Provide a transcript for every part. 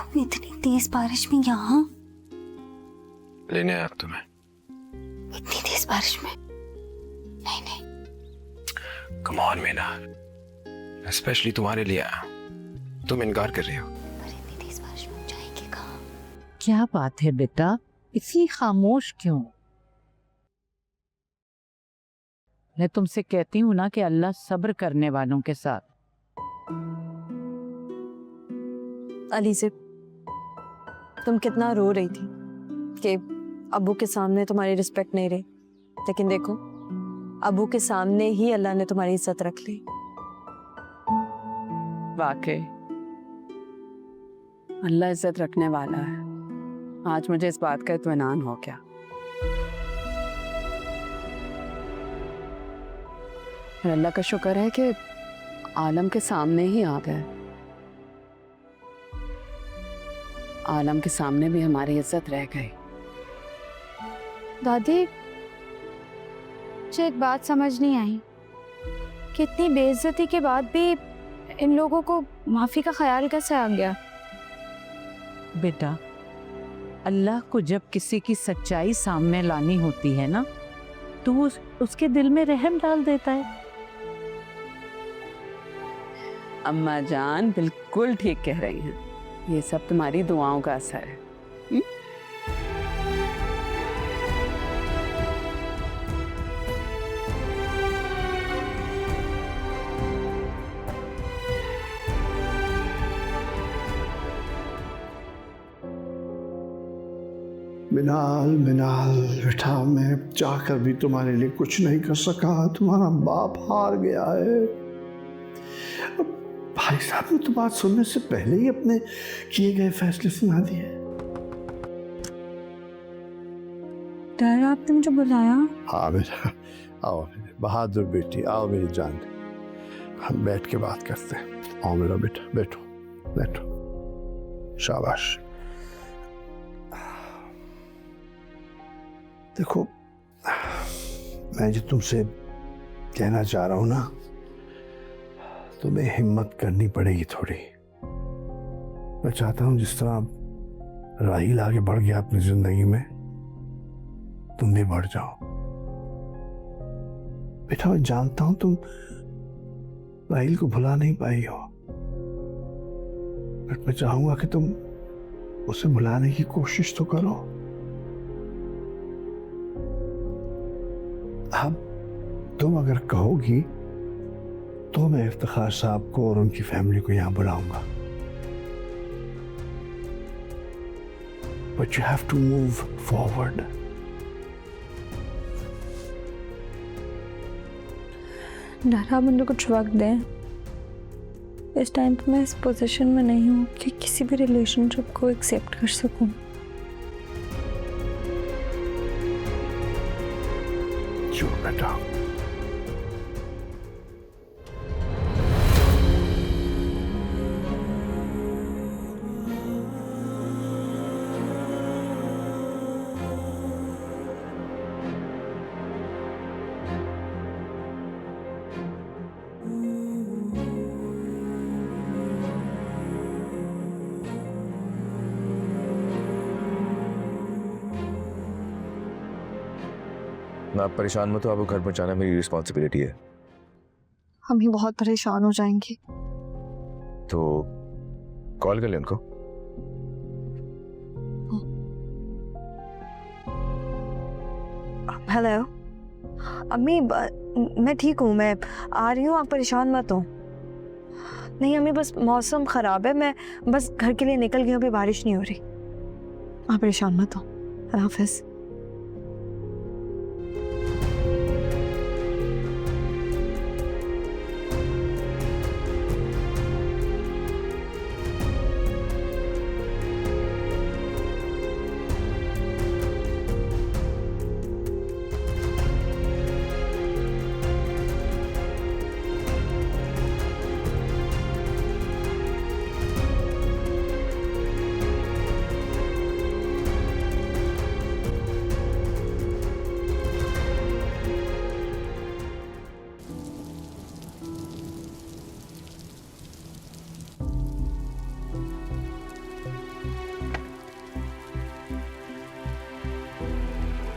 तुम इतनी तेज बारिश में यहाँ? लेने आया तुम्हें। इतनी तेज बारिश में? नहीं नहीं। कम ऑन मीना, स्पेशली तुम्हारे लिए आया। तुम इनकार कर रही हो। पर इतनी तेज बारिश में जाएंगे कहाँ? क्या बात है बेटा, इतनी खामोश क्यों? मैं तुमसे कहती हूँ ना कि अल्लाह सब्र करने वालों के साथ। अली से तुम कितना रो रही थी कि अबू के सामने तुम्हारी रिस्पेक्ट नहीं रही, लेकिन देखो अबू के सामने ही अल्लाह ने तुम्हारी इज्जत रख ली। वाकई अल्लाह इज्जत रखने वाला है। आज मुझे इस बात का इत्मीनान हो गया। और अल्लाह का शुक्र है कि आलम के सामने ही आ गए। आलम के सामने भी हमारी इज्जत रह गई। दादी, मुझे एक बात समझ नहीं आई कि इतनी बेइज्जती के बाद भी इन लोगों को माफी का ख्याल कैसे आ गया? बेटा, अल्लाह को जब किसी की सच्चाई सामने लानी होती है ना, तो वो उसके दिल में रहम डाल देता है। अम्मा जान बिल्कुल ठीक कह रही हैं। ये सब तुम्हारी दुआओं का असर है। मिनाल मिनाल बेटा, मैं चाहकर भी तुम्हारे लिए कुछ नहीं कर सका। तुम्हारा बाप हार गया है। भाई साहब ने तो बात सुनने से पहले ही अपने किए गए फैसले सुना दिए। डर आपने मुझे बुलाया? हाँ बेटा, आओ मेरे बहादुर बेटी, आओ मेरी जान। हम बैठ के बात करते हैं। आओ मेरा बेटा, बैठो बैठो। शाबाश। देखो, मैं जो तुमसे कहना चाह रहा हूं ना, तुम्हें हिम्मत करनी पड़ेगी थोड़ी। मैं चाहता हूं जिस तरह राहिल आगे बढ़ गया अपनी जिंदगी में, तुम भी बढ़ जाओ। बेटा, मैं जानता हूं तुम राहिल को भुला नहीं पाई हो, बट मैं चाहूंगा कि तुम उसे भुलाने की कोशिश तो करो। अब तुम अगर कहोगी तो मैं इफ्तिखार साहब को और उनकी फैमिली को यहां बुलाऊंगा। But you have to move forward. डर आप मुझे कुछ वक्त दें। इस टाइम पे मैं इस पोजीशन में नहीं हूँ कि किसी भी रिलेशनशिप को एक्सेप्ट कर सकूं। क्यों बेटा? ना आप परेशान मत हो, आपको घर पहुंचाना मेरी रिस्पॉन्सिबिलिटी है। हम ही बहुत परेशान हो जाएंगे। तो कॉल कर ले उनको। हेलो अम्मी, मैं ठीक हूँ, मैं आ रही हूँ, आप परेशान मत हो। नहीं अम्मी, बस मौसम ख़राब है, मैं बस घर के लिए निकल गई हूँ, अभी बारिश नहीं हो रही। आप परेशान मत हो। अल्लाह हाफ़िज़।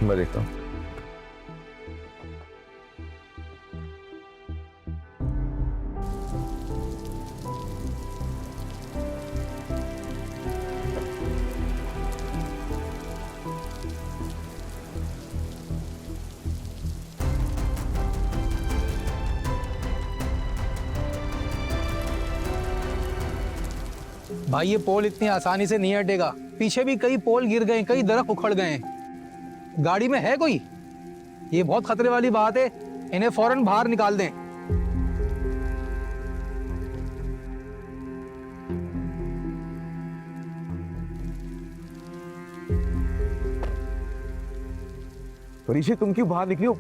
मैं देखता हूँ। भाई ये पोल इतनी आसानी से नहीं हटेगा। पीछे भी कई पोल गिर गए, कई दरख्त उखड़ गए। गाड़ी में है कोई? ये बहुत खतरे वाली बात है, इन्हें फौरन बाहर निकाल दें। ऋषि तुम क्यों बाहर निकली हो?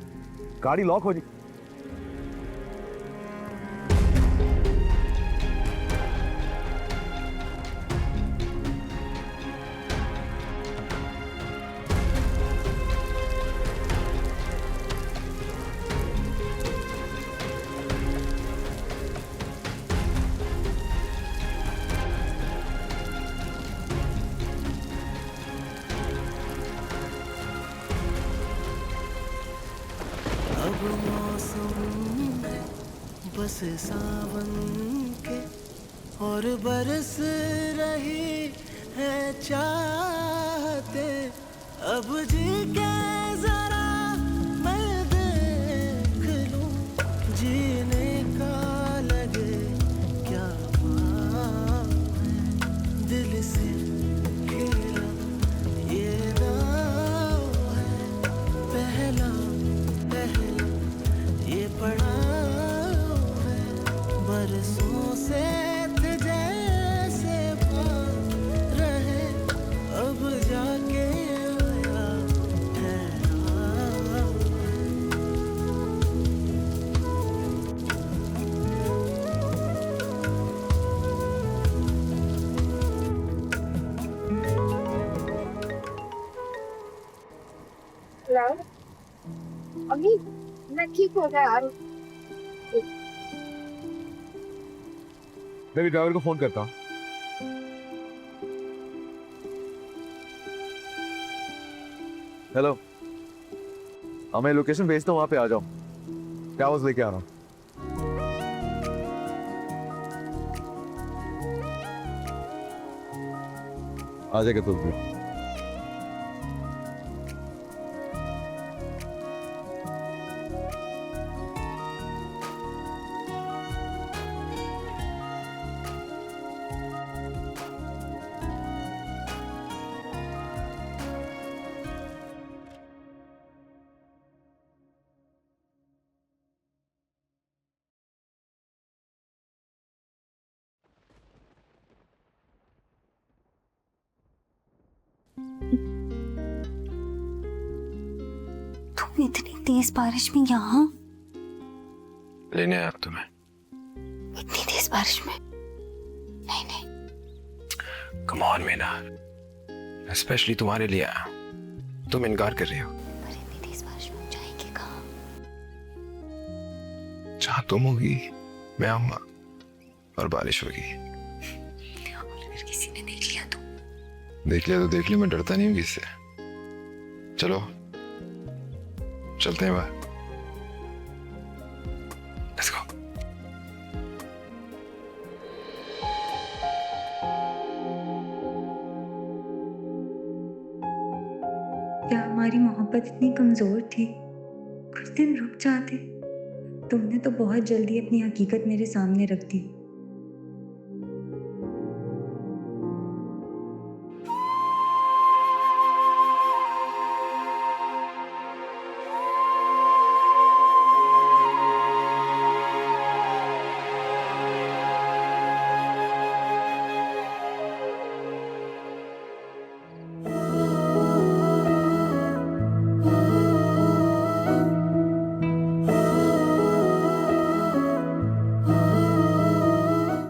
गाड़ी लॉक हो गई। अब मौसम है बस सावन के और बरस रही है चाहते। अब जी के जरा मैं देख लूं, जीने का लगे क्या पाप है। दिल से खेला ये दाव है, पहला ये पड़ाव है। बरसों से थे जैसे पास रहे, अब जाके आया ठहराव है। अम्मी मैं ठीक हो गया यार। मैं भी ड्राइवर को फोन करता हूँ। हेलो, मैं लोकेशन भेजता हूँ, वहां पे आ जाओ। क्या आवाज लेके आ रहा हूँ। आ जाएगा तुम भी। तुम इतनी तेज बारिश में यहाँ? लेने आया तुम्हें। इतनी तेज बारिश में? नहीं नहीं। कम ऑन मीना, स्पेशली तुम्हारे लिए आया। तुम इनकार कर रही हो। पर इतनी तेज बारिश में जाएंगे कहाँ? जहाँ तुम होगी मैं आऊंगा और बारिश होगी। अगर किसी ने देख लिया तो? देख लिया तो देख लिया, मैं डरता नहीं हूँ किससे। चलो चलते हैं बाहर। Let's go. क्या हमारी मोहब्बत इतनी कमजोर थी? कुछ दिन रुक जाते। तुमने तो बहुत जल्दी अपनी हकीकत मेरे सामने रख दी।